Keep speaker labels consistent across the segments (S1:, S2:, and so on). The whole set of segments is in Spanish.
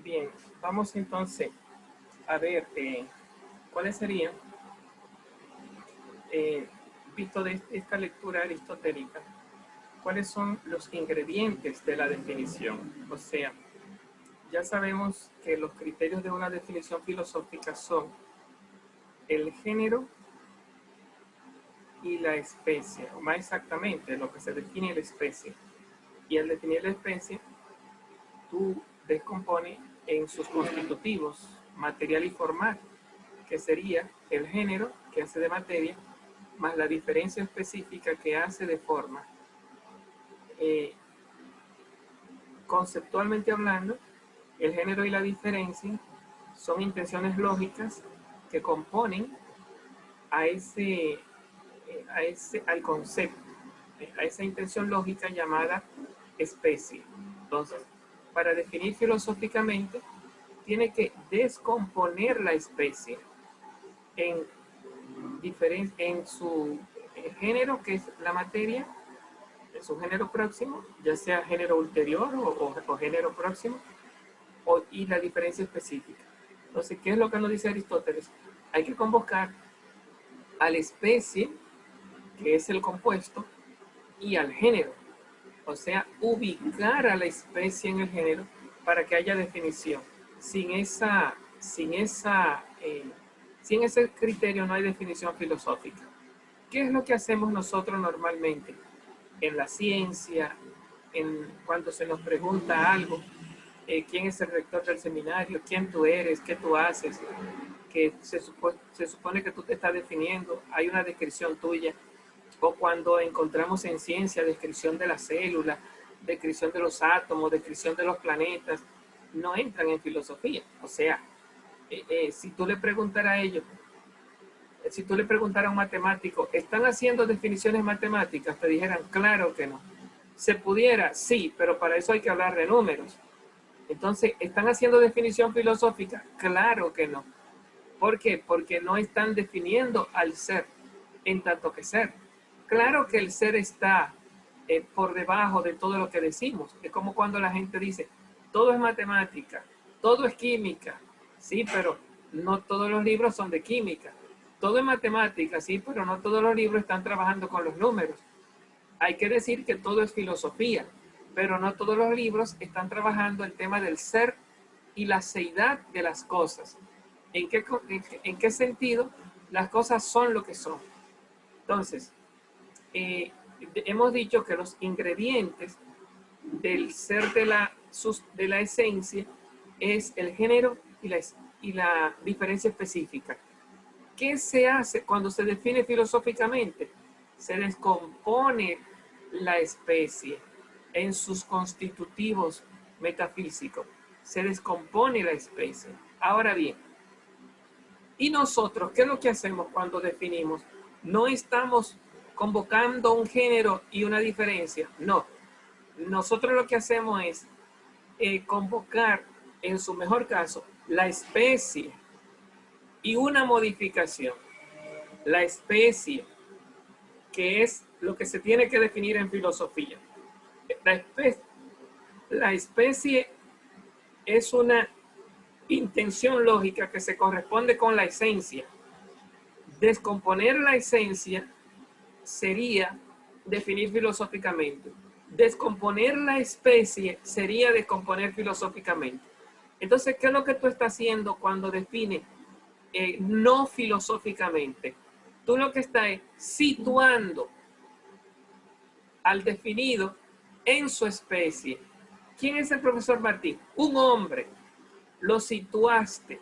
S1: Bien, vamos entonces a ver cuáles serían, eh, visto de esta lectura aristotélica, cuáles son los ingredientes de la definición. O sea, ya sabemos que los criterios de una definición filosófica son el género y la especie, o más exactamente lo que se define la especie. Y al definir la especie, tú descompones en sus constitutivos, material y formal, que sería el género, que hace de materia, más la diferencia específica que hace de forma. Conceptualmente hablando, el género y la diferencia son intenciones lógicas que componen a al concepto, a esa intención lógica llamada especie. Entonces, para definir filosóficamente, tiene que descomponer la especie en, en su género, que es la materia, en su género próximo, ya sea género ulterior o género próximo, y la diferencia específica. Entonces, ¿qué es lo que nos dice Aristóteles? Hay que convocar a la especie, que es el compuesto, y al género. O sea, ubicar a la especie en el género para que haya definición. Sin ese criterio no hay definición filosófica. ¿Qué es lo que hacemos nosotros normalmente en la ciencia, cuando se nos pregunta algo? ¿Quién es el rector del seminario? ¿Quién tú eres? ¿Qué tú haces? Que se supone que tú te estás definiendo, hay una descripción tuya. O cuando encontramos en ciencia descripción de la célula, descripción de los átomos, descripción de los planetas, no entran en filosofía. O sea, si tú le preguntaras a ellos, si tú le preguntaras a un matemático, ¿están haciendo definiciones matemáticas? Te dijeran, claro que no. ¿Se pudiera? Sí, pero para eso hay que hablar de números. Entonces, ¿están haciendo definición filosófica? Claro que no. ¿Por qué? Porque no están definiendo al ser en tanto que ser. Claro que el ser está por debajo de todo lo que decimos. Es como cuando la gente dice, todo es matemática, todo es química. Sí, pero no todos los libros son de química. Todo es matemática, sí, pero no todos los libros están trabajando con los números. Hay que decir que todo es filosofía, pero no todos los libros están trabajando el tema del ser y la seidad de las cosas. ¿En qué sentido las cosas son lo que son? Entonces, hemos dicho que los ingredientes del ser de la esencia es el género y la diferencia específica. ¿Qué se hace cuando se define filosóficamente? Se descompone la especie en sus constitutivos metafísicos. Se descompone la especie. Ahora bien, ¿y nosotros qué es lo que hacemos cuando definimos? No estamos convocando un género y una diferencia. No. Nosotros lo que hacemos es convocar, en su mejor caso, la especie y una modificación. La especie, que es lo que se tiene que definir en filosofía. La especie es una intención lógica que se corresponde con la esencia. Descomponer la esencia sería definir filosóficamente. Descomponer la especie sería descomponer filosóficamente. Entonces, ¿qué es lo que tú estás haciendo cuando defines no filosóficamente? Tú lo que estás es situando al definido en su especie. ¿Quién es el profesor Martín? Un hombre. Lo situaste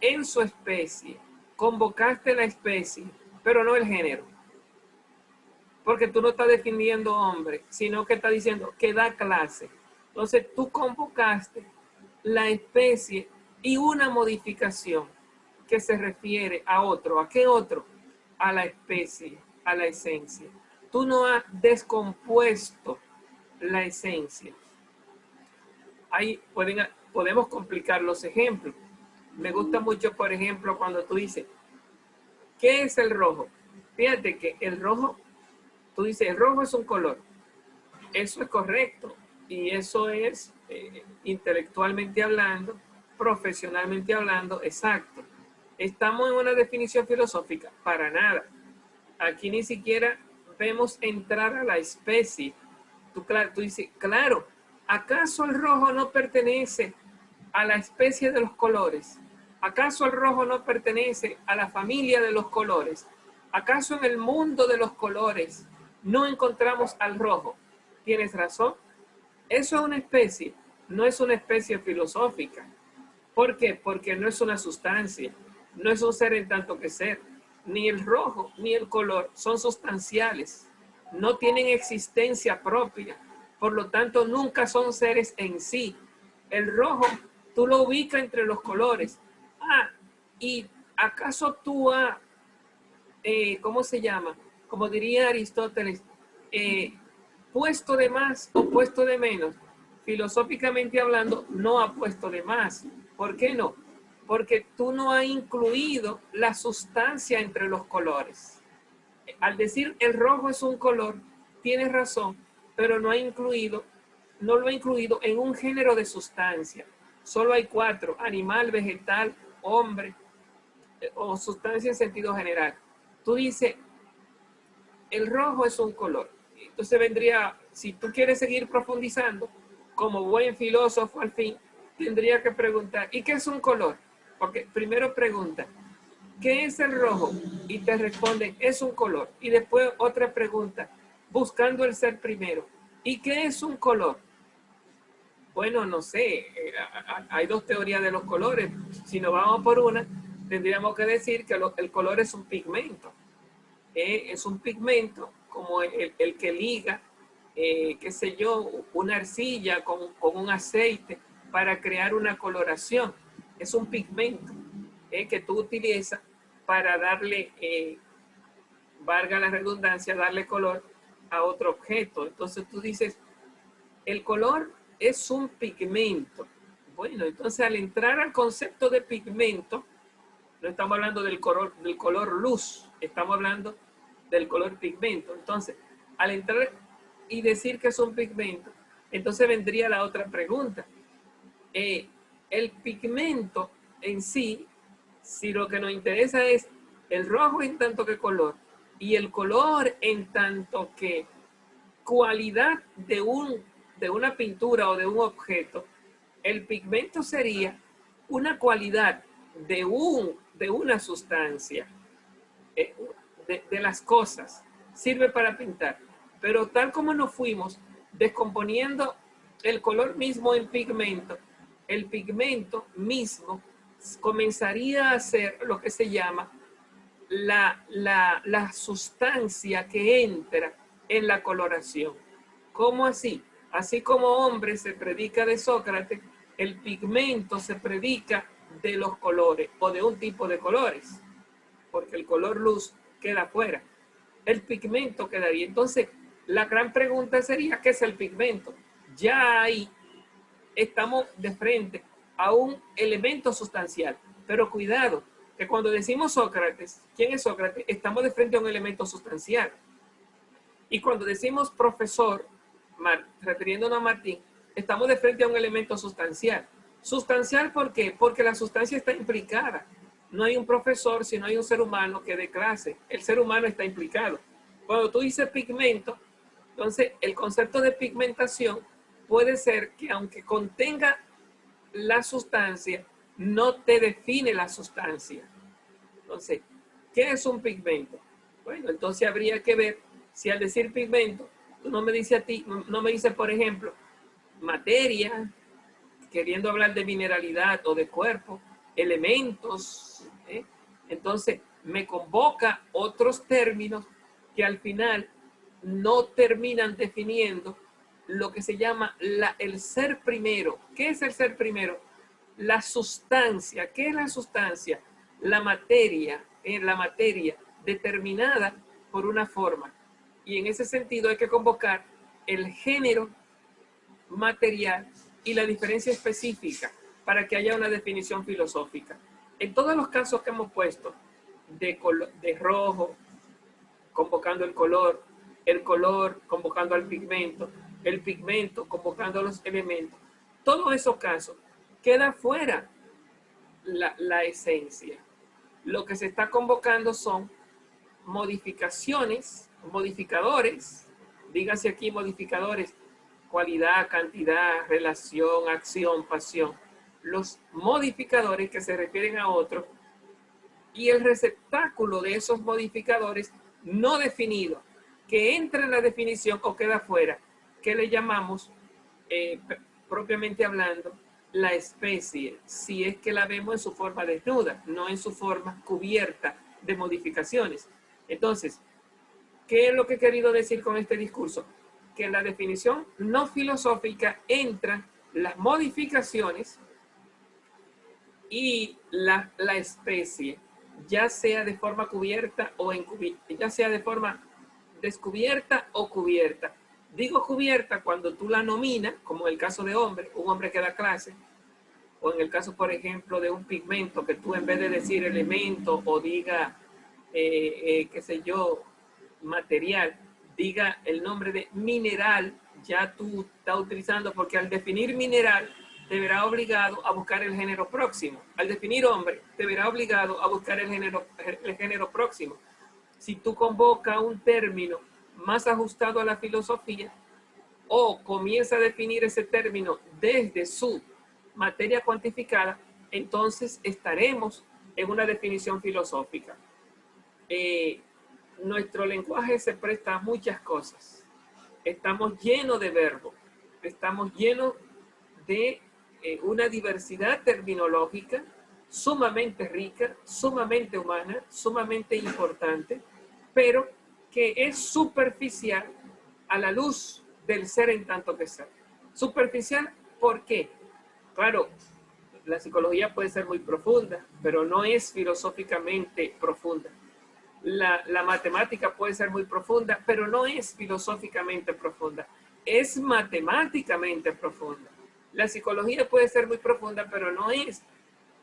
S1: en su especie, convocaste la especie, pero no el género. Porque tú no estás definiendo hombre, sino que estás diciendo que da clase. Entonces tú convocaste la especie y una modificación que se refiere a otro. ¿A qué otro? A la especie, a la esencia. Tú no has descompuesto la esencia. Ahí podemos complicar los ejemplos. Me gusta mucho, por ejemplo, cuando tú dices, ¿qué es el rojo? Fíjate que el rojo, tú dices, el rojo es un color. Eso es correcto. Y eso es intelectualmente hablando, profesionalmente hablando, exacto. ¿Estamos en una definición filosófica? Para nada. Aquí ni siquiera vemos entrar a la especie. Tú dices, claro, ¿acaso el rojo no pertenece a la especie de los colores? ¿Acaso el rojo no pertenece a la familia de los colores? ¿Acaso en el mundo de los colores no encontramos al rojo? ¿Tienes razón? Eso es una especie, no es una especie filosófica. ¿Por qué? Porque no es una sustancia, no es un ser en tanto que ser. Ni el rojo ni el color son sustanciales, no tienen existencia propia, por lo tanto nunca son seres en sí. El rojo tú lo ubicas entre los colores. Ah, y ¿acaso tú has, cómo se llama? Como diría Aristóteles, puesto de más o puesto de menos? Filosóficamente hablando, no ha puesto de más. ¿Por qué no? Porque tú no has incluido la sustancia entre los colores. Al decir el rojo es un color, tienes razón, pero no lo ha incluido en un género de sustancia. Solo hay 4: animal, vegetal, hombre, o sustancia en sentido general. Tú dices, el rojo es un color. Entonces vendría, si tú quieres seguir profundizando, como buen filósofo al fin, tendría que preguntar, ¿y qué es un color? Porque primero pregunta, ¿qué es el rojo? Y te responden, es un color. Y después otra pregunta, buscando el ser primero, ¿y qué es un color? Bueno, no sé, hay 2 teorías de los colores. Si nos vamos por una, tendríamos que decir que el color es un pigmento. Es un pigmento como el que liga, qué sé yo, una arcilla con un aceite para crear una coloración. Es un pigmento que tú utilizas para darle, valga la redundancia, darle color a otro objeto. Entonces tú dices, el color es un pigmento. Bueno, entonces al entrar al concepto de pigmento, no estamos hablando del color luz, estamos hablando del color pigmento. Entonces, al entrar y decir que es un pigmento, entonces vendría la otra pregunta. El pigmento en sí, si lo que nos interesa es el rojo en tanto que color y el color en tanto que cualidad de una pintura o de un objeto, el pigmento sería una cualidad de una sustancia, de las cosas, sirve para pintar. Pero tal como nos fuimos descomponiendo el color mismo en pigmento, el pigmento mismo comenzaría a ser lo que se llama la sustancia que entra en la coloración. ¿Cómo así? Así como hombre se predica de Sócrates, el pigmento se predica de los colores o de un tipo de colores, porque el color luz queda fuera. El pigmento quedaría. Entonces, la gran pregunta sería, ¿qué es el pigmento? Ya ahí estamos de frente a un elemento sustancial. Pero cuidado, que cuando decimos Sócrates, ¿quién es Sócrates? Estamos de frente a un elemento sustancial. Y cuando decimos profesor, refiriéndonos a Martín, estamos de frente a un elemento sustancial. ¿Sustancial por qué? Porque la sustancia está implicada. No hay un profesor si no hay un ser humano que dé clase. El ser humano está implicado. Cuando tú dices pigmento, entonces el concepto de pigmentación puede ser que aunque contenga la sustancia, no te define la sustancia. Entonces, ¿qué es un pigmento? Bueno, entonces habría que ver si al decir pigmento, tú no me dices a ti, no me dices, por ejemplo, materia, queriendo hablar de mineralidad o de cuerpo, elementos, ¿eh? Entonces me convoca otros términos que al final no terminan definiendo lo que se llama el ser primero. ¿Qué es el ser primero? La sustancia. ¿Qué es la sustancia? La materia determinada por una forma. Y en ese sentido hay que convocar el género material y la diferencia específica para que haya una definición filosófica. En todos los casos que hemos puesto de rojo, convocando el color convocando al pigmento, el pigmento convocando los elementos, todos esos casos queda fuera la esencia. Lo que se está convocando son modificaciones, modificadores, dígase aquí modificadores, cualidad, cantidad, relación, acción, pasión. Los modificadores que se refieren a otro y el receptáculo de esos modificadores no definido, que entra en la definición o queda fuera, que le llamamos, propiamente hablando, la especie, si es que la vemos en su forma desnuda, no en su forma cubierta de modificaciones. Entonces, ¿qué es lo que he querido decir con este discurso? Que en la definición no filosófica entran las modificaciones y la especie, ya sea de forma cubierta o encubierta, ya sea de forma descubierta o cubierta. Digo cubierta cuando tú la nominas, como en el caso de hombre, un hombre que da clase, o en el caso, por ejemplo, de un pigmento, que tú en vez de decir elemento o diga, qué sé yo, material, diga el nombre de mineral, ya tú estás utilizando, porque al definir mineral, te verá obligado a buscar el género próximo. Al definir hombre, te verá obligado a buscar el género próximo. Si tú convocas un término más ajustado a la filosofía, o comienza a definir ese término desde su materia cuantificada, entonces estaremos en una definición filosófica. Nuestro lenguaje se presta a muchas cosas. Estamos llenos de verbos, estamos llenos de una diversidad terminológica sumamente rica, sumamente humana, sumamente importante, pero que es superficial a la luz del ser en tanto que ser. Superficial, ¿por qué? Claro, la psicología puede ser muy profunda, pero no es filosóficamente profunda. La matemática puede ser muy profunda, pero no es filosóficamente profunda. Es matemáticamente profunda. La psicología puede ser muy profunda, pero no es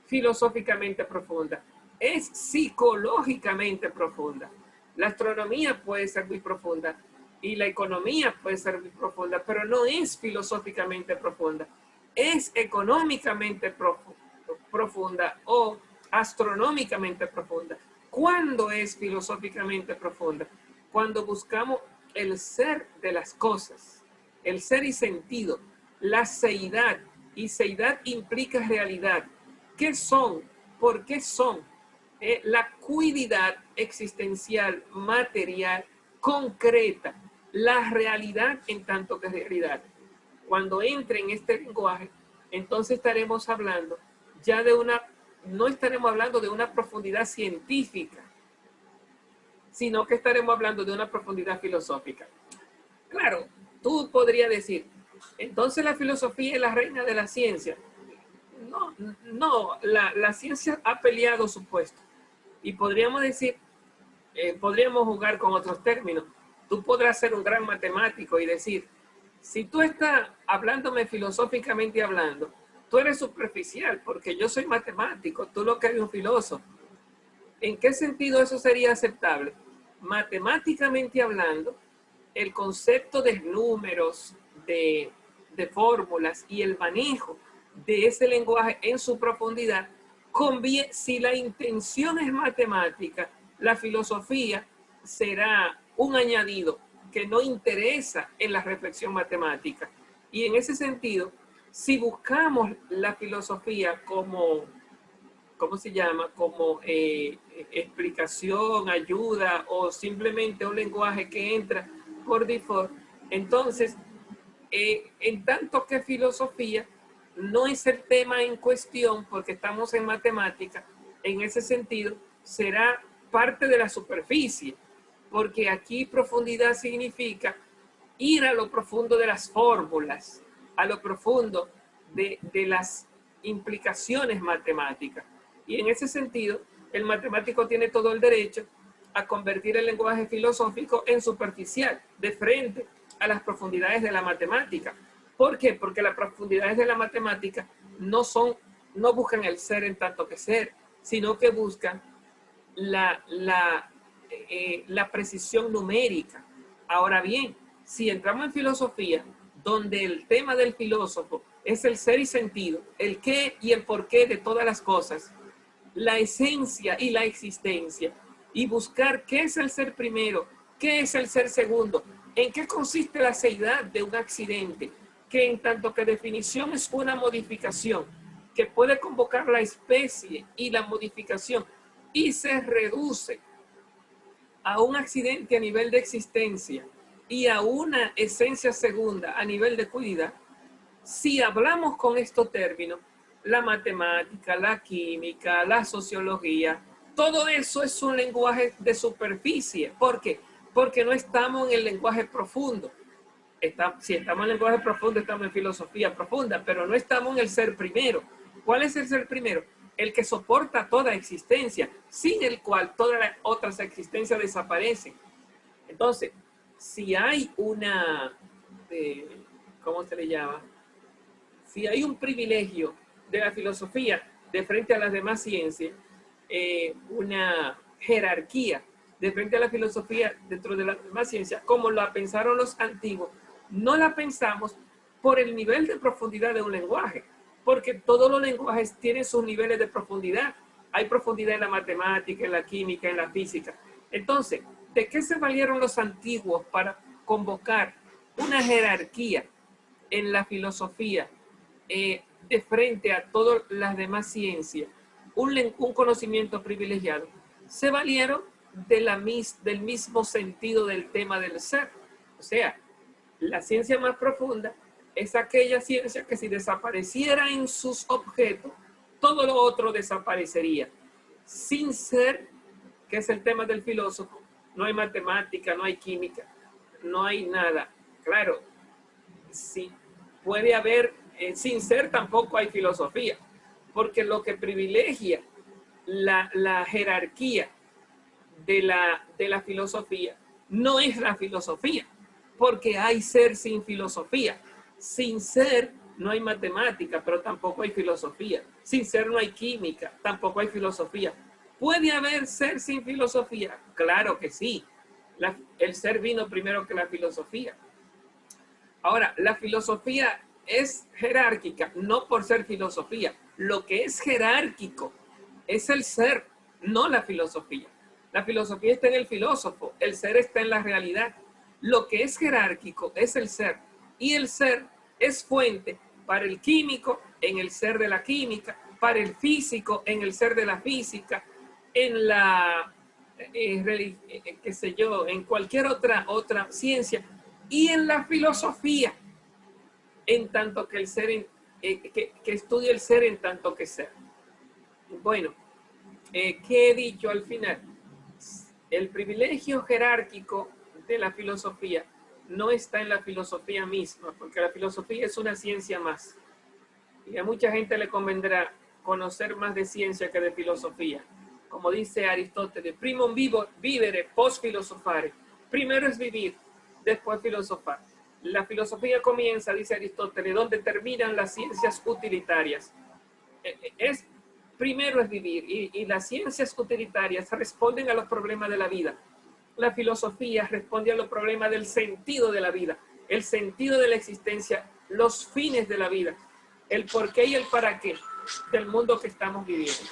S1: filosóficamente profunda. Es psicológicamente profunda. La astronomía puede ser muy profunda y la economía puede ser muy profunda, pero no es filosóficamente profunda. Es económicamente profunda o astronómicamente profunda. ¿Cuándo es filosóficamente profunda? Cuando buscamos el ser de las cosas, el ser y sentido, la seidad, y seidad implica realidad. ¿Qué son? ¿Por qué son? La cuididad existencial, material, concreta, la realidad en tanto que realidad. Cuando entre en este lenguaje, entonces estaremos hablando ya de una, no estaremos hablando de una profundidad científica, sino que estaremos hablando de una profundidad filosófica. Claro, tú podrías decir, entonces la filosofía es la reina de la ciencia. No, la ciencia ha peleado su puesto. Y podríamos decir, podríamos jugar con otros términos. Tú podrás ser un gran matemático y decir, si tú estás hablándome filosóficamente hablando, tú eres superficial porque yo soy matemático, tú lo que eres un filósofo. ¿En qué sentido eso sería aceptable? Matemáticamente hablando, el concepto de números, de fórmulas y el manejo de ese lenguaje en su profundidad, conviene, si la intención es matemática, la filosofía será un añadido que no interesa en la reflexión matemática. Y en ese sentido, si buscamos la filosofía como, ¿cómo se llama? Como explicación, ayuda o simplemente un lenguaje que entra por default, entonces, en tanto que filosofía no es el tema en cuestión porque estamos en matemática, en ese sentido será parte de la superficie, porque aquí profundidad significa ir a lo profundo de las fórmulas, a lo profundo de las implicaciones matemáticas. Y en ese sentido, el matemático tiene todo el derecho a convertir el lenguaje filosófico en superficial, de frente a las profundidades de la matemática. ¿Por qué? Porque las profundidades de la matemática no buscan el ser en tanto que ser, sino que buscan la precisión numérica. Ahora bien, si entramos en filosofía, donde el tema del filósofo es el ser y sentido, el qué y el porqué de todas las cosas, la esencia y la existencia, y buscar qué es el ser primero, qué es el ser segundo, en qué consiste la seidad de un accidente, que en tanto que definición es una modificación, que puede convocar la especie y la modificación, y se reduce a un accidente a nivel de existencia y a una esencia segunda a nivel de cuidad. Si hablamos con estos términos, la matemática, la química, la sociología, todo eso es un lenguaje de superficie. ¿Por qué? Porque no estamos en el lenguaje profundo. Si estamos en el lenguaje profundo, estamos en filosofía profunda, pero no estamos en el ser primero. ¿Cuál es el ser primero? El que soporta toda existencia, sin el cual todas las otras existencias desaparecen. Entonces, si hay una, ¿cómo se le llama? Si hay un privilegio de la filosofía de frente a las demás ciencias, una jerarquía de frente a la filosofía dentro de las demás ciencias, como la pensaron los antiguos, no la pensamos por el nivel de profundidad de un lenguaje, porque todos los lenguajes tienen sus niveles de profundidad. Hay profundidad en la matemática, en la química, en la física. Entonces, ¿de qué se valieron los antiguos para convocar una jerarquía en la filosofía de frente a todas las demás ciencias, un conocimiento privilegiado? Se valieron del mismo sentido del tema del ser. O sea, la ciencia más profunda es aquella ciencia que si desapareciera en sus objetos, todo lo otro desaparecería. Sin ser, que es el tema del filósofo, no hay matemática, no hay química, no hay nada. Claro, sí, puede haber, sin ser tampoco hay filosofía, porque lo que privilegia la jerarquía de la filosofía no es la filosofía, porque hay ser sin filosofía. Sin ser no hay matemática, pero tampoco hay filosofía. Sin ser no hay química, tampoco hay filosofía. ¿Puede haber ser sin filosofía? Claro que sí. El ser vino primero que la filosofía. Ahora, la filosofía es jerárquica, no por ser filosofía. Lo que es jerárquico es el ser, no la filosofía. La filosofía está en el filósofo, el ser está en la realidad. Lo que es jerárquico es el ser, y el ser es fuente para el químico en el ser de la química, para el físico en el ser de la física, en la, qué sé yo, en cualquier otra ciencia, y en la filosofía, en tanto que el ser, que estudia el ser en tanto que ser. Bueno, ¿qué he dicho al final? El privilegio jerárquico de la filosofía no está en la filosofía misma, porque la filosofía es una ciencia más. Y a mucha gente le convendrá conocer más de ciencia que de filosofía. Como dice Aristóteles, primum vivere post filosofare. Primero es vivir, después filosofar. La filosofía comienza, dice Aristóteles, donde terminan las ciencias utilitarias. Primero es vivir, y las ciencias utilitarias responden a los problemas de la vida. La filosofía responde a los problemas del sentido de la vida, el sentido de la existencia, los fines de la vida, el por qué y el para qué del mundo que estamos viviendo.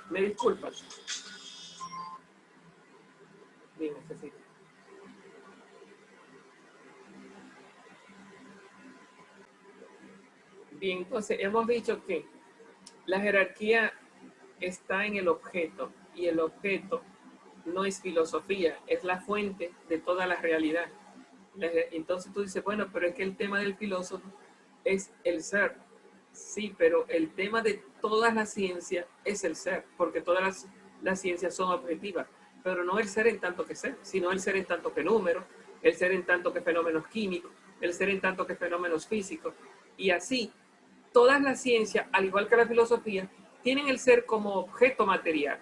S1: Me disculpan. Bien, necesito. Bien, entonces hemos dicho que la jerarquía está en el objeto, y el objeto no es filosofía, es la fuente de toda la realidad. Entonces tú dices, bueno, pero es que el tema del filósofo es el ser. Sí, pero el tema de todas las ciencias es el ser, porque todas las ciencias son objetivas, pero no el ser en tanto que ser, sino el ser en tanto que número, el ser en tanto que fenómenos químicos, el ser en tanto que fenómenos físicos. Y así, todas las ciencias, al igual que la filosofía, tienen el ser como objeto material,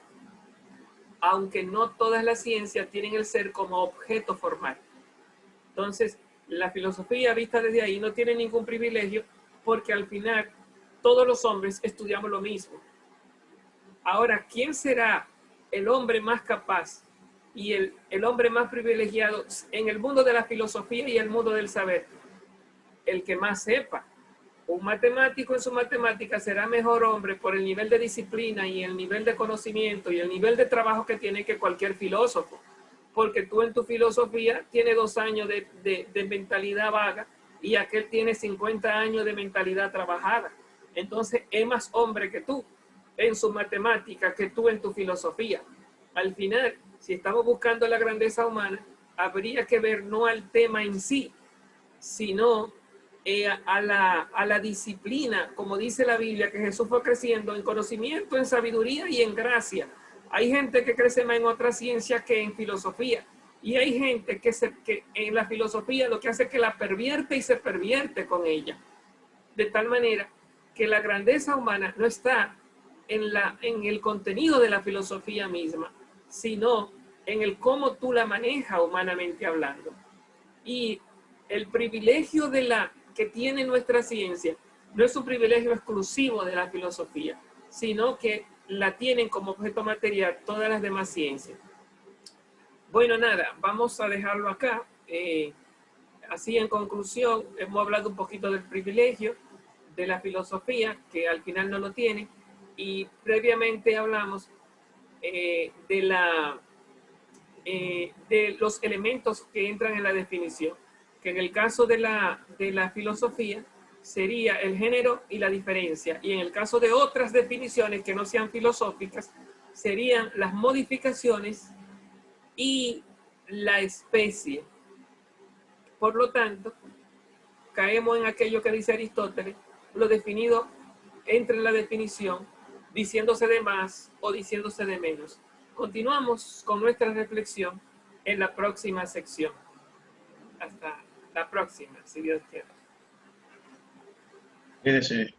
S1: aunque no todas las ciencias tienen el ser como objeto formal. Entonces, la filosofía vista desde ahí no tiene ningún privilegio, porque al final todos los hombres estudiamos lo mismo. Ahora, ¿quién será el hombre más capaz y el hombre más privilegiado en el mundo de la filosofía y el mundo del saber? El que más sepa. Un matemático en su matemática será mejor hombre por el nivel de disciplina y el nivel de conocimiento y el nivel de trabajo que tiene que cualquier filósofo. Porque tú en tu filosofía tienes 2 años de mentalidad vaga y aquel tiene 50 años de mentalidad trabajada. Entonces es más hombre que tú en su matemática que tú en tu filosofía. Al final, si estamos buscando la grandeza humana, habría que ver no al tema en sí, sino a la disciplina, como dice la Biblia, que Jesús fue creciendo en conocimiento, en sabiduría y en gracia. Hay gente que crece más en otra ciencia que en filosofía. Y hay gente que en la filosofía lo que hace es que la pervierte y se pervierte con ella. De tal manera que la grandeza humana no está en el contenido de la filosofía misma, sino en el cómo tú la manejas humanamente hablando. Y el privilegio que tiene nuestra ciencia no es un privilegio exclusivo de la filosofía, sino que la tienen como objeto material todas las demás ciencias. Bueno, nada, vamos a dejarlo acá. Así en conclusión, hemos hablado un poquito del privilegio de la filosofía, que al final no lo tiene, y previamente hablamos de los elementos que entran en la definición, que en el caso de la filosofía sería el género y la diferencia, y en el caso de otras definiciones que no sean filosóficas, serían las modificaciones y la especie. Por lo tanto, caemos en aquello que dice Aristóteles, lo definido entra en la definición, diciéndose de más o diciéndose de menos. Continuamos con nuestra reflexión en la próxima sección. Hasta la próxima, si Dios quiere.
S2: Cuídese.